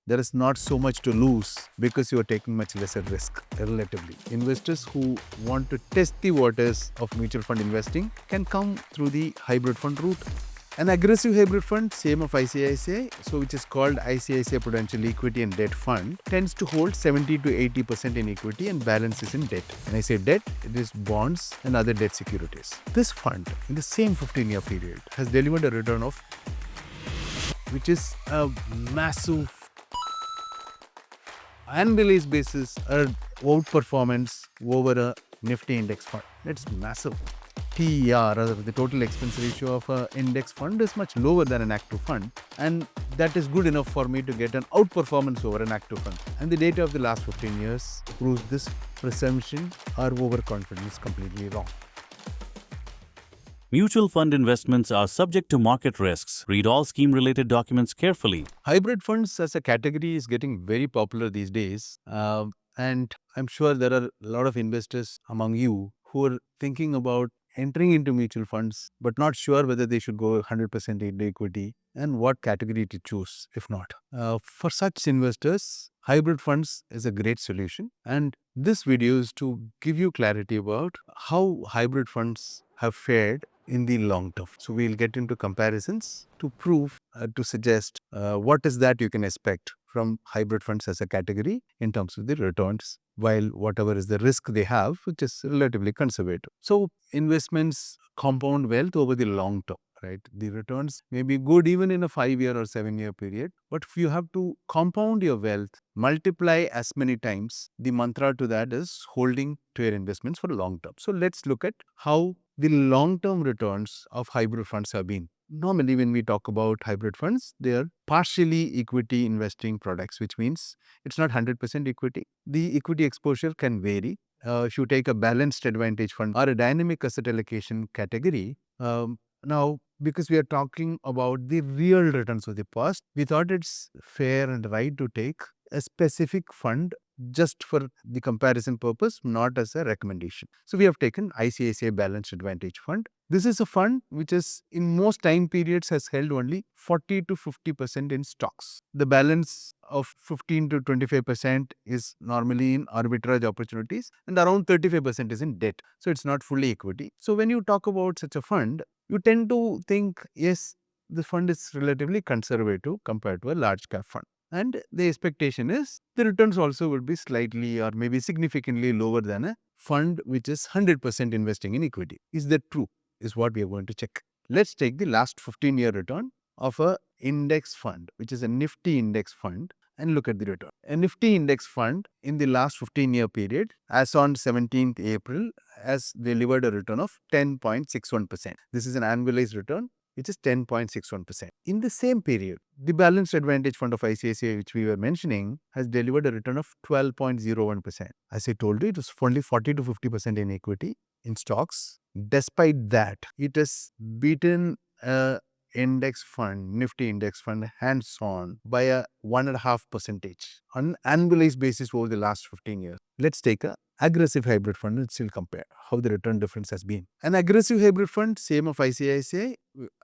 there is not so much to lose because you are taking much lesser risk relatively. Investors who want to test the waters of mutual fund investing can come through the hybrid fund route. An aggressive hybrid fund, same of ICICI, so which is called ICICI Prudential Equity and Debt Fund, tends to hold 70 to 80% in equity and balance is in debt. When I say debt, it is bonds and other debt securities. This fund, in the same 15-year period, has delivered a return of, which is a massive annualized basis, a outperformance over a Nifty index fund. That's massive. TER, or the total expense ratio of an index fund, is much lower than an active fund, and that is good enough for me to get an outperformance over an active fund. And the data of the last 15 years proves this presumption or overconfidence is completely wrong. Mutual fund investments are subject to market risks. Read all scheme-related documents carefully. Hybrid funds as a category is getting very popular these days, and I'm sure there are a lot of investors among you who are thinking about entering into mutual funds but not sure whether they should go 100% into equity and what category to choose if not. For such investors, hybrid funds is a great solution, and this video is to give you clarity about how hybrid funds have fared in the long term. So we'll get into comparisons to prove, to suggest what is that you can expect from hybrid funds as a category in terms of the returns, while whatever is the risk they have, which is relatively conservative. So investments compound wealth over the long term, right? The returns may be good even in a 5-year or 7-year period, but if you have to compound your wealth, multiply as many times, the mantra to that is holding to your investments for the long term. So let's look at how the long-term returns of hybrid funds have been. Normally, when we talk about hybrid funds, they are partially equity investing products, which means it's not 100% equity. The equity exposure can vary. If you take a balanced advantage fund or a dynamic asset allocation category, now, because we are talking about the real returns of the past, we thought it's fair and right to take a specific fund just for the comparison purpose, not as a recommendation. So we have taken ICICI Balanced Advantage Fund. This is a fund which is in most time periods has held only 40 to 50% in stocks. The balance of 15 to 25% is normally in arbitrage opportunities and around 35% is in debt. So it's not fully equity. So when you talk about such a fund, you tend to think, yes, the fund is relatively conservative compared to a large cap fund. And the expectation is the returns also would be slightly or maybe significantly lower than a fund which is 100% investing in equity. Is that true? Is what we are going to check. Let's take the last 15-year return of a index fund, which is a Nifty index fund, and look at the return. A Nifty index fund in the last 15-year period, as on 17th April, has delivered a return of 10.61%. This is an annualized return, which is 10.61%. In the same period, the balanced advantage fund of ICICI, which we were mentioning, has delivered a return of 12.01%. As I told you, it was only 40 to 50% in equity, in stocks. Despite that, it has beaten a index fund, Nifty index fund, hands-on by a 1.5% on an annualized basis over the last 15 years. Let's take a aggressive hybrid fund and still compare how the return difference has been. An aggressive hybrid fund, same of ICICI,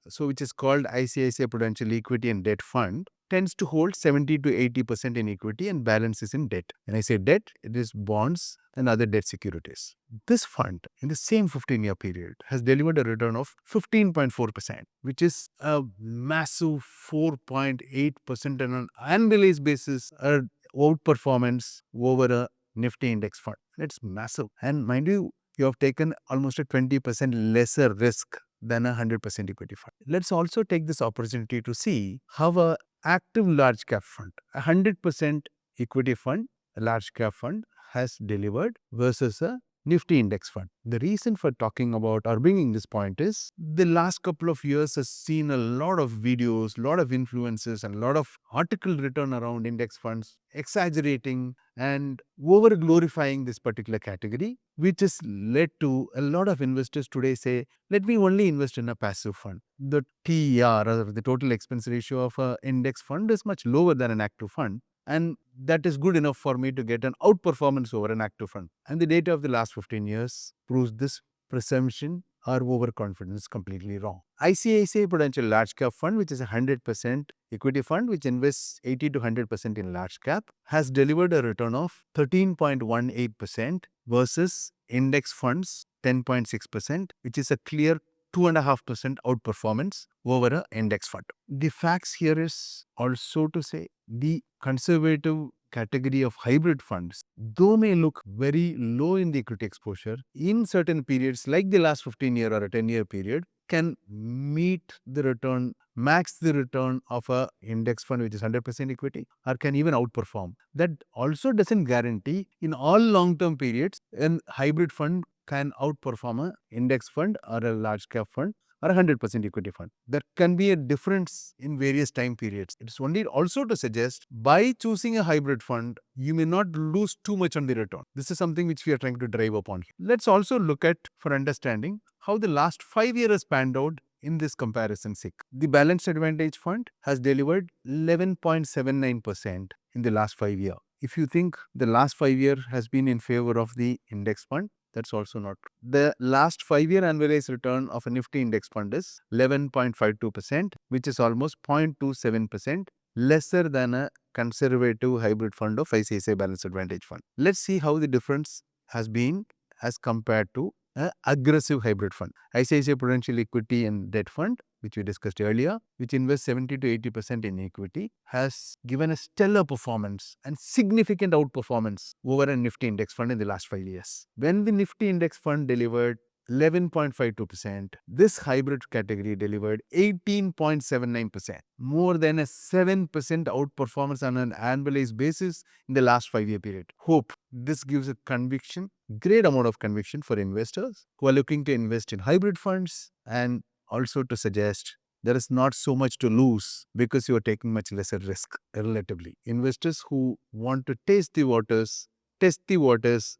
so which is called ICICI Prudential Equity and Debt Fund, tends to hold 70 to 80% in equity and balance is in debt. When I say debt, it is bonds and other debt securities. This fund, in the same 15-year period, has delivered a return of 15.4%, which is a massive 4.8% on an annualized basis, a outperformance over a Nifty index fund. It's massive. And mind you, you have taken almost a 20% lesser risk than a 100% equity fund. Let's also take this opportunity to see how a active large cap fund, a 100% equity fund, a large cap fund, has delivered versus a Nifty index fund. The reason for talking about or bringing this point is the last couple of years has seen a lot of videos, lot of influences and a lot of article written around index funds, exaggerating and over glorifying this particular category, which has led to a lot of investors today say, let me only invest in a passive fund. The TER, or the total expense ratio of an index fund, is much lower than an active fund. And that is good enough for me to get an outperformance over an active fund. And the data of the last 15 years proves this presumption our overconfidence is completely wrong. ICICI Prudential Large Cap Fund, which is a 100% equity fund which invests 80 to 100% in large cap, has delivered a return of 13.18% versus index funds 10.6%, which is a clear 2.5% outperformance over a index fund. The facts here is also to say the conservative category of hybrid funds, though may look very low in the equity exposure, in certain periods like the last 15-year or a 10-year period, can meet the return, max the return of a index fund which is 100% equity, or can even outperform. That also doesn't guarantee in all long-term periods a hybrid fund can outperform a index fund or a large cap fund or a 100% equity fund. There can be a difference in various time periods. It's only also to suggest by choosing a hybrid fund, you may not lose too much on the return. This is something which we are trying to drive upon here. Let's also look at, for understanding, how the last 5 years has panned out in this comparison SIC. The Balanced Advantage Fund has delivered 11.79% in the last 5 years. If you think the last 5 years has been in favor of the index fund, that's also not true. The last 5-year annualized return of a Nifty index fund is 11.52%, which is almost 0.27% lesser than a conservative hybrid fund of ICICI Balanced Advantage Fund. Let's see how the difference has been as compared to an aggressive hybrid fund. ICICI Prudential Equity and Debt Fund, which we discussed earlier, which invests 70 to 80% in equity, has given a stellar performance and significant outperformance over a Nifty index fund in the last 5 years. When the Nifty index fund delivered 11.52%, this hybrid category delivered 18.79%, more than a 7% outperformance on an annualized basis in the last 5-year period. Hope this gives a conviction, great amount of conviction for investors who are looking to invest in hybrid funds, and also to suggest there is not so much to lose because you are taking much lesser risk relatively. Investors who want to test the waters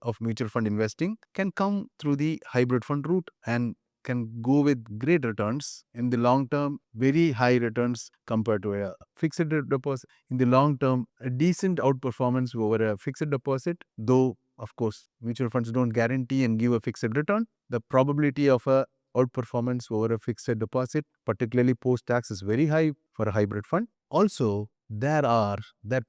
of mutual fund investing can come through the hybrid fund route and can go with great returns in the long term, very high returns compared to a fixed deposit. In the long term, a decent outperformance over a fixed deposit, though of course mutual funds don't guarantee and give a fixed return. The probability of a outperformance over a fixed deposit, particularly post-tax, is very high for a hybrid fund. Also, there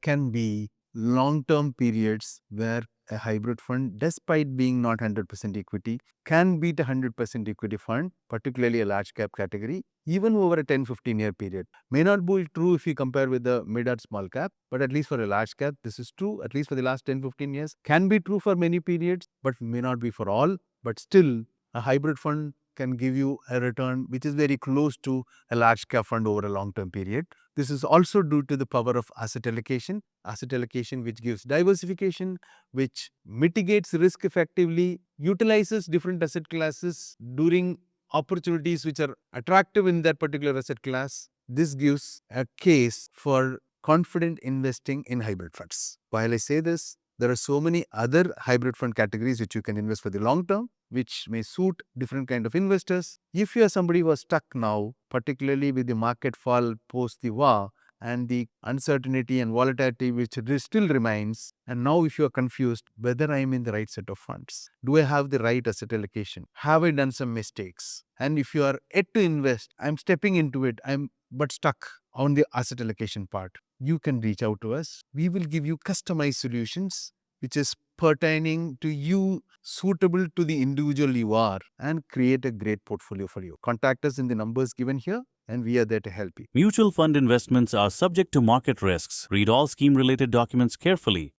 can be long-term periods where a hybrid fund, despite being not 100% equity, can beat a 100% equity fund, particularly a large cap category, even over a 10-15-year period. May not be true if you compare with the mid or small cap, but at least for a large cap, this is true, at least for the last 10-15 years. Can be true for many periods, but may not be for all. But still, a hybrid fund can give you a return which is very close to a large cap fund over a long-term period. This is also due to the power of asset allocation which gives diversification, which mitigates risk effectively, utilizes different asset classes during opportunities which are attractive in that particular asset class. This gives a case for confident investing in hybrid funds. While I say this, there are so many other hybrid fund categories which you can invest for the long term, which may suit different kind of investors. If you are somebody who is stuck now, particularly with the market fall post the war and the uncertainty and volatility which still remains, and now if you are confused whether I am in the right set of funds, do I have the right asset allocation, have I done some mistakes, and if you are yet to invest, I am stepping into it, I am but stuck on the asset allocation part, you can reach out to us. We will give you customized solutions which is pertaining to you, suitable to the individual you are, and create a great portfolio for you. Contact us in the numbers given here, and we are there to help you. Mutual fund investments are subject to market risks. Read all scheme related documents carefully.